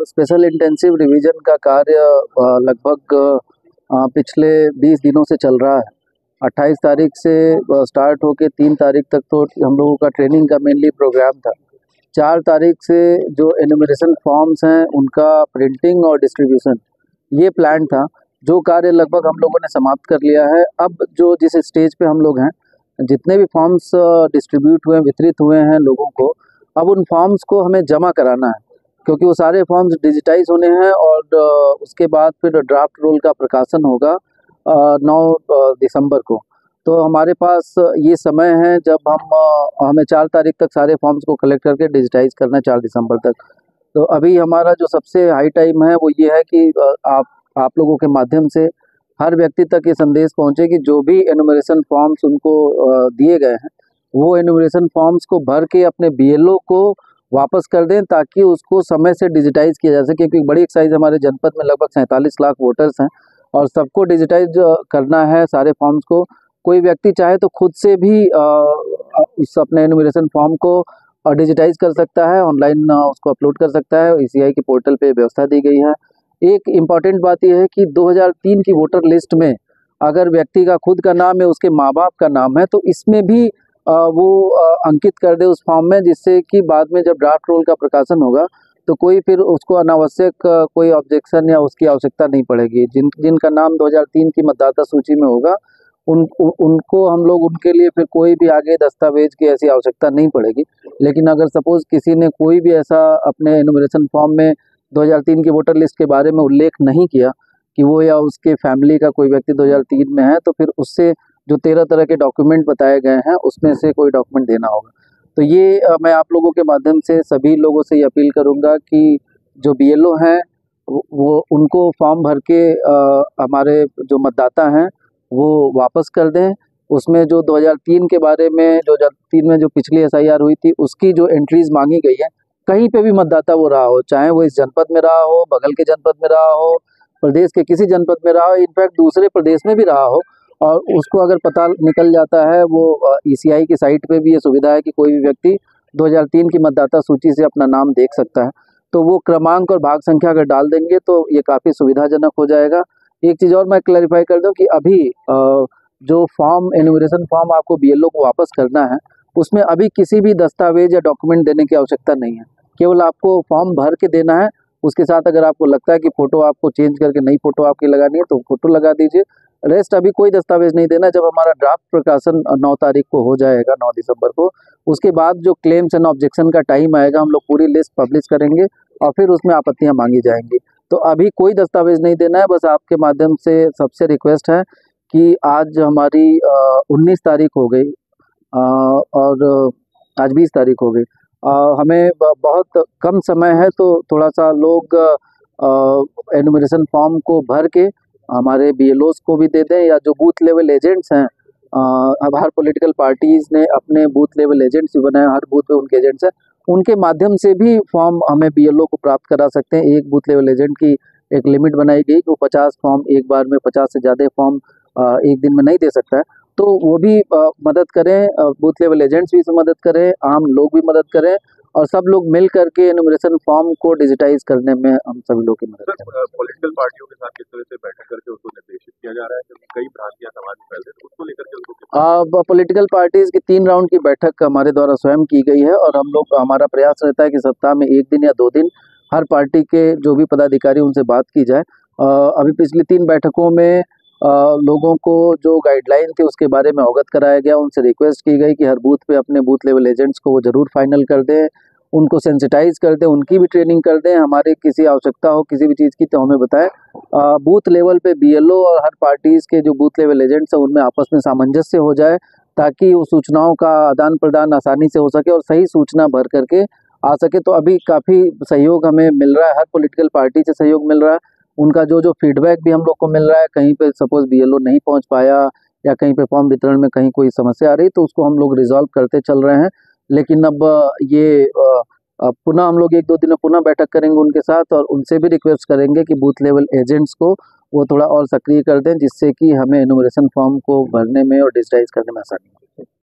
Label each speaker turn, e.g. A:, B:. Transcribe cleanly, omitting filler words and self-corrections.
A: Special intensive revision का कार्य लगभग पिछले 20 दिनों से चल रहा है। 28 तारीख से स्टार्ट होके 3 तारीख तक तो हम लोगों का ट्रेनिंग का मेनली प्रोग्राम था। 4 तारीख से जो एनुमरेशन फॉर्म्स हैं उनका प्रिंटिंग और डिस्ट्रीब्यूशन ये प्लान था, जो कार्य लगभग हम लोगों ने समाप्त कर लिया है। अब जो जिस स्टेज पे हम लोग हैं, जितने भी फॉर्म्स डिस्ट्रीब्यूट हुए वितरित हुए हैं लोगों को, अब उन फॉर्म्स को हमें जमा कराना है, क्योंकि वो सारे फॉर्म्स डिजिटाइज होने हैं और उसके बाद फिर ड्राफ्ट रोल का प्रकाशन होगा 9 दिसंबर को। तो हमारे पास ये समय है जब हमें 4 तारीख तक सारे फॉर्म्स को कलेक्ट करके डिजिटाइज करना है 4 दिसंबर तक। तो अभी हमारा जो सबसे हाई टाइम है वो ये है कि आप लोगों के माध्यम से हर व्यक्ति तक ये संदेश पहुंचे कि जो भी एनुमरेशन फॉर्म्स उनको दिए गए हैं वो एनुमरेशन फॉर्म्स को भर के अपने बीएलओ को वापस कर दें, ताकि उसको समय से डिजिटाइज किया जा सके। क्योंकि बड़ी एक्साइज हमारे जनपद में लगभग 47 लाख वोटर्स हैं और सबको डिजिटाइज करना है सारे फॉर्म्स को। कोई व्यक्ति चाहे तो खुद से भी उस अपने एनुमरेशन फॉर्म को डिजिटाइज कर सकता है, ऑनलाइन उसको अपलोड कर सकता है। ईसीआई के पोर्टल पे व्यवस्था दी गई है। एक इम्पॉर्टेंट बात यह है कि 2003 की वोटर लिस्ट में अगर व्यक्ति का खुद का नाम है, उसके माँ बाप का नाम है, तो इसमें भी वो अंकित कर दे उस फॉर्म में, जिससे कि बाद में जब ड्राफ्ट रोल का प्रकाशन होगा तो कोई फिर उसको अनावश्यक कोई ऑब्जेक्शन या उसकी आवश्यकता नहीं पड़ेगी। जिनका नाम 2003 की मतदाता सूची में होगा उनको हम लोग उनके लिए फिर कोई भी आगे दस्तावेज की ऐसी आवश्यकता नहीं पड़ेगी। लेकिन अगर सपोज किसी ने कोई भी ऐसा अपने एनुमरेशन फॉर्म में 2003 की वोटर लिस्ट के बारे में उल्लेख नहीं किया कि वो या उसके फैमिली का कोई व्यक्ति 2003 में है, तो फिर उससे जो 13 तरह के डॉक्यूमेंट बताए गए हैं उसमें से कोई डॉक्यूमेंट देना होगा। तो ये मैं आप लोगों के माध्यम से सभी लोगों से ये अपील करूंगा कि जो बीएलओ हैं वो उनको फॉर्म भर के हमारे जो मतदाता हैं वो वापस कर दें। उसमें जो 2003 के बारे में, 2003 में जो पिछली एसआईआर हुई थी उसकी जो एंट्रीज मांगी गई है, कहीं पे भी मतदाता वो रहा हो, चाहे वो इस जनपद में रहा हो, बगल के जनपद में रहा हो, प्रदेश के किसी जनपद में रहा हो, इनफैक्ट दूसरे प्रदेश में भी रहा हो, और उसको अगर पता निकल जाता है, वो ईसीआई की साइट पे भी ये सुविधा है कि कोई भी व्यक्ति 2003 की मतदाता सूची से अपना नाम देख सकता है। तो वो क्रमांक और भाग संख्या अगर डाल देंगे तो ये काफ़ी सुविधाजनक हो जाएगा। एक चीज़ और मैं क्लैरिफाई कर दूं कि अभी जो फॉर्म एनुमरेशन फॉर्म आपको बीएलओ को वापस करना है, उसमें अभी किसी भी दस्तावेज या डॉक्यूमेंट देने की आवश्यकता नहीं है। केवल आपको फॉर्म भर के देना है। उसके साथ अगर आपको लगता है कि फ़ोटो आपको चेंज करके नई फ़ोटो आपकी लगानी है तो फ़ोटो लगा दीजिए। रेस्ट अभी कोई दस्तावेज नहीं देना। जब हमारा ड्राफ्ट प्रकाशन 9 तारीख को हो जाएगा, 9 दिसंबर को, उसके बाद जो क्लेम्स एंड ऑब्जेक्शन का टाइम आएगा, हम लोग पूरी लिस्ट पब्लिश करेंगे और फिर उसमें आपत्तियां मांगी जाएंगी। तो अभी कोई दस्तावेज नहीं देना है। बस आपके माध्यम से सबसे रिक्वेस्ट है कि आज हमारी 19 तारीख हो गई और आज 20 तारीख हो गई। हमें बहुत कम समय है, तो थोड़ा सा लोग एनुमरेशन फॉर्म को भर के हमारे बीएलओस को भी दे दें, या जो बूथ लेवल एजेंट्स हैं, अब हर पॉलिटिकल पार्टीज ने अपने बूथ लेवल एजेंट्स भी बनाए, हर बूथ पे उनके एजेंट्स हैं, उनके माध्यम से भी फॉर्म हमें बीएलओ को प्राप्त करा सकते हैं। एक बूथ लेवल एजेंट की एक लिमिट बनाई गई कि वो 50 फॉर्म एक बार में, 50 से ज़्यादा फॉर्म एक दिन में नहीं दे सकता है। तो वो भी मदद करें, बूथ लेवल एजेंट्स भी मदद करें, आम लोग भी मदद करें, और सब लोग मिल करके एनुमरेशन फॉर्म को डिजिटाइज करने में हम सभी लोग की मदद करें।
B: पॉलिटिकल पार्टियों के साथ किस तरह से बैठक करके उसको निर्देशित किया जा रहा है, क्योंकि कई भ्रांतियां समाज में फैल रही है, उसको लेकर के उनको
A: पॉलिटिकल पार्टीज की 3 राउंड की बैठक हमारे द्वारा स्वयं की गई है, और हम लोग, हमारा प्रयास रहता है कि सप्ताह में 1 दिन या 2 दिन हर पार्टी के जो भी पदाधिकारी उनसे बात की जाए। अभी पिछली 3 बैठकों में लोगों को जो गाइडलाइन थी उसके बारे में अवगत कराया गया। उनसे रिक्वेस्ट की गई कि हर बूथ पे अपने बूथ लेवल एजेंट्स को वो ज़रूर फाइनल कर दें, उनको सेंसिटाइज कर दें, उनकी भी ट्रेनिंग कर दें। हमारे किसी आवश्यकता हो किसी भी चीज़ की तो हमें बताएं। बूथ लेवल पे बीएलओ और हर पार्टीज़ के जो बूथ लेवल एजेंट्स हैं उनमें आपस में सामंजस्य हो जाए, ताकि उस सूचनाओं का आदान प्रदान आसानी से हो सके और सही सूचना भर करके आ सके। तो अभी काफ़ी सहयोग हमें मिल रहा है, हर पॉलिटिकल पार्टी से सहयोग मिल रहा है। उनका जो फीडबैक भी हम लोग को मिल रहा है, कहीं पे सपोज बीएलओ नहीं पहुंच पाया या कहीं पे फॉर्म वितरण में कहीं कोई समस्या आ रही, तो उसको हम लोग रिजॉल्व करते चल रहे हैं। लेकिन अब ये पुनः हम लोग 1-2 दिन में पुनः बैठक करेंगे उनके साथ, और उनसे भी रिक्वेस्ट करेंगे कि बूथ लेवल एजेंट्स को वो थोड़ा और सक्रिय कर दें, जिससे कि हमें एनुमरेशन फॉर्म को भरने में और डिजिटाइज करने में आसानी हो।